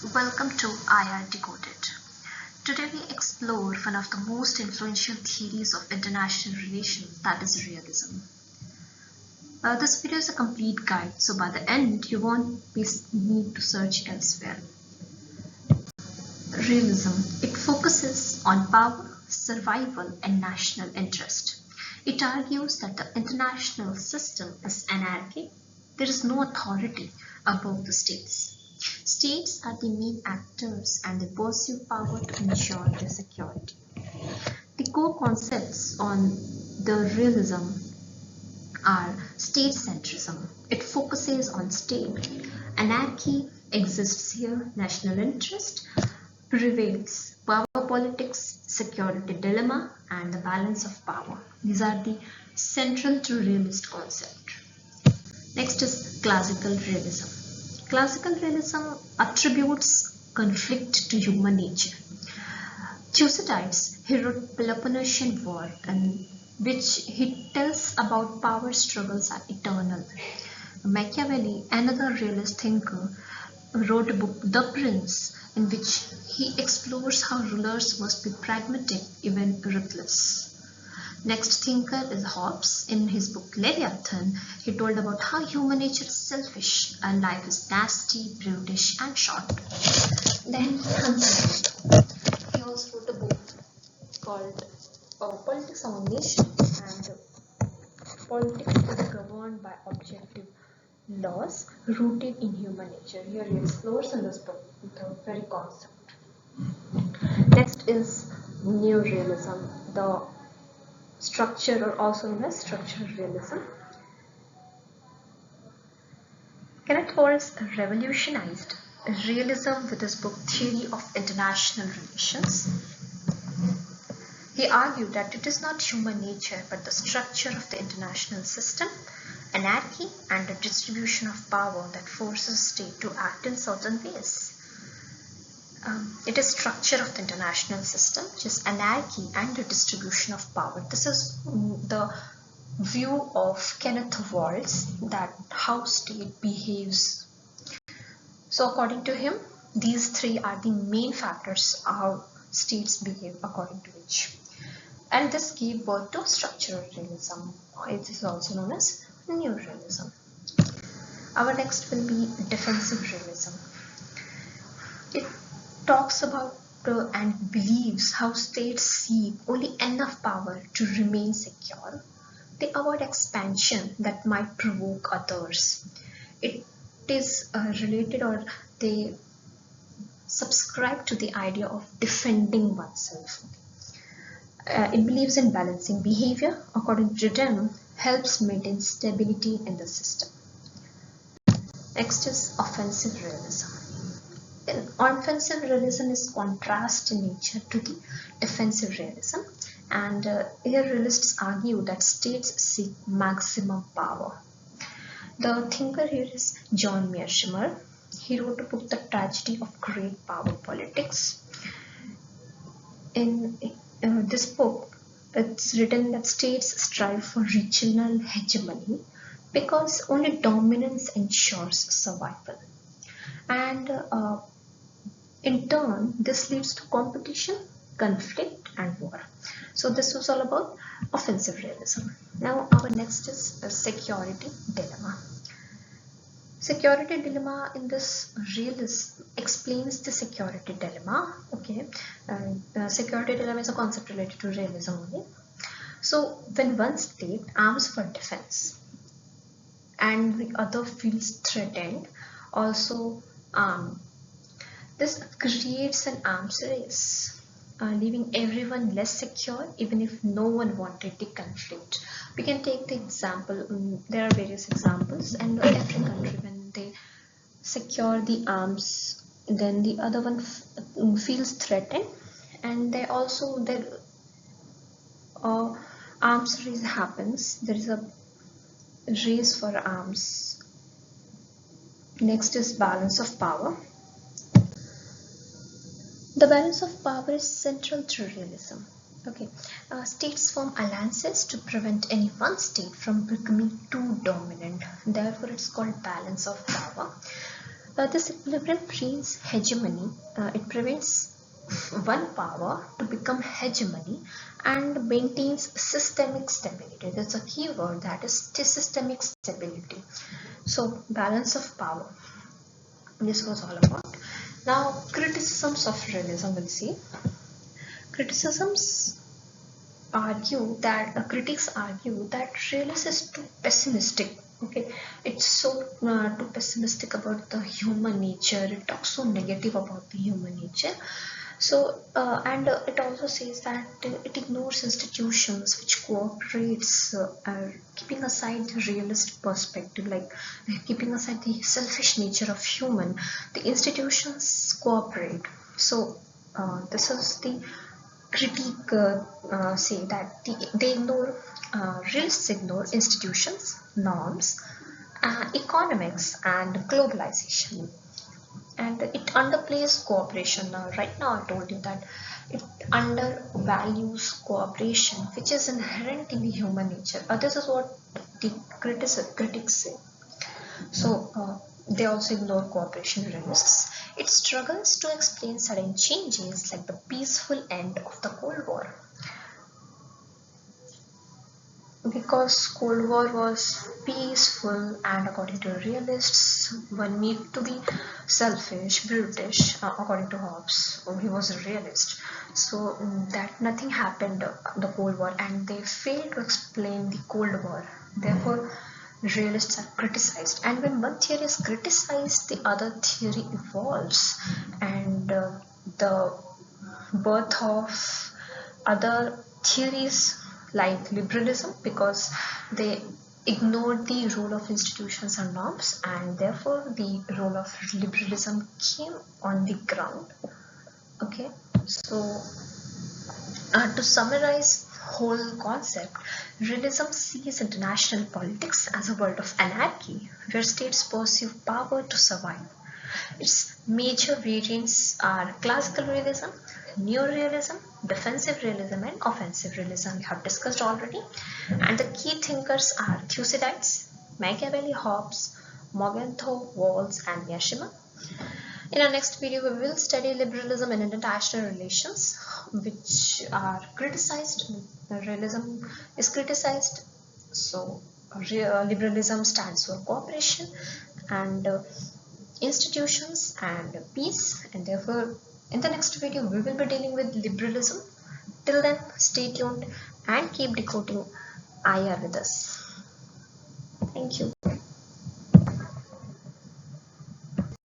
Welcome to IR Decoded. Today we explore one of the most influential theories of international relations, that is realism. This video is a complete guide, so by the end you won't need to search elsewhere. Realism. It focuses on power, survival and national interest. It argues that the international system is anarchy. There is no authority above the states. States are the main actors and they pursue power to ensure their security. The core concepts on the realism are state-centrism. It focuses on state. Anarchy exists here. National interest prevails. Power politics, security dilemma, and the balance of power. These are the central to realist concept. Next is classical realism. Classical realism attributes conflict to human nature. Thucydides, he wrote Peloponnesian War, in which he tells about power struggles are eternal. Machiavelli, another realist thinker, wrote a book, The Prince, in which he explores how rulers must be pragmatic, even ruthless. Next thinker is Hobbes. In his book Leviathan, he told about how human nature is selfish and life is nasty, brutish and short. Then Kenneth, he also wrote a book called Politics of a Nation, and politics is governed by objective laws rooted in human nature. Here he explores in this book the very concept. Next is Neorealism, the structure or also known as structural realism. Kenneth revolutionized realism with his book Theory of International Relations. He argued that it is not human nature but the structure of the international system, anarchy and the distribution of power that forces state to act in certain ways. It is structure of the international system, which is anarchy and the distribution of power. This is the view of Kenneth Waltz, that how state behaves. So according to him, these three are the main factors how states behave according to which. And this gave birth to structural realism. It is also known as Neorealism. Our next will be defensive realism. It talks about and believes how states seek only enough power to remain secure. They avoid expansion that might provoke others. It is related, or they subscribe to the idea of defending oneself. It believes in balancing behavior. According to them, helps maintain stability in the system. Next is offensive realism. Offensive realism is contrast in nature to the defensive realism, and here realists argue that states seek maximum power. The thinker here is John Mearsheimer. He wrote a book, The Tragedy of Great Power Politics. In this book, it's written that states strive for regional hegemony because only dominance ensures survival. And in turn, this leads to competition, conflict and war. So this was all about offensive realism. Now our next is security dilemma. Security dilemma in this realism explains the security dilemma. Okay, security dilemma is a concept related to realism only. So when one state arms for defense and the other feels threatened, also this creates an arms race, leaving everyone less secure even if no one wanted the conflict. We can take the example, there are various examples, and every country when they secure the arms, then the other one feels threatened, and they also, their arms race happens. There is a race for arms. Next is balance of power. The balance of power is central to realism. Okay, states form alliances to prevent any one state from becoming too dominant. Therefore, it's called balance of power. This equilibrium prevents hegemony. It prevents one power to become hegemony and maintains systemic stability. That's a key word, that is systemic stability. So balance of power. This was all about. Now criticisms of realism, we'll see. Criticisms argue that critics argue that realism is too pessimistic. Okay, it's so too pessimistic about the human nature. It talks so negative about the human nature. So and it also says that it ignores institutions which cooperates, keeping aside the realist perspective, like keeping aside the selfish nature of human. The institutions cooperate. So this is the critique, say that they ignore, realists ignore institutions, norms, economics, and globalization, and it underplays cooperation. Right now I told you that it undervalues cooperation, which is inherent in the human nature. This is what the critics say. So they also ignore cooperation realists. It struggles to explain sudden changes like the peaceful end of the Cold War. Because Cold War was peaceful, and according to realists, one need to be selfish, brutish. According to Hobbes, he was a realist. So that nothing happened the Cold War, and they failed to explain the Cold War. Therefore, realists are criticized, and when one theory is criticized, the other theory evolves, and the birth of other theories like liberalism, because they ignored the role of institutions and norms, and therefore the role of liberalism came on the ground. Okay, so to summarize whole concept, realism sees international politics as a world of anarchy where states pursue power to survive. Its major variants are classical realism, neorealism, defensive realism, and offensive realism. We have discussed already. And the key thinkers are Thucydides, Machiavelli, Hobbes, Morgenthau, Waltz, and Mearsheimer. In our next video, we will study liberalism and international relations, which are criticized. Realism is criticized. So, liberalism stands for cooperation and institutions and peace, and therefore in the next video we will be dealing with liberalism. Till then, stay tuned and keep decoding IR with us. Thank you.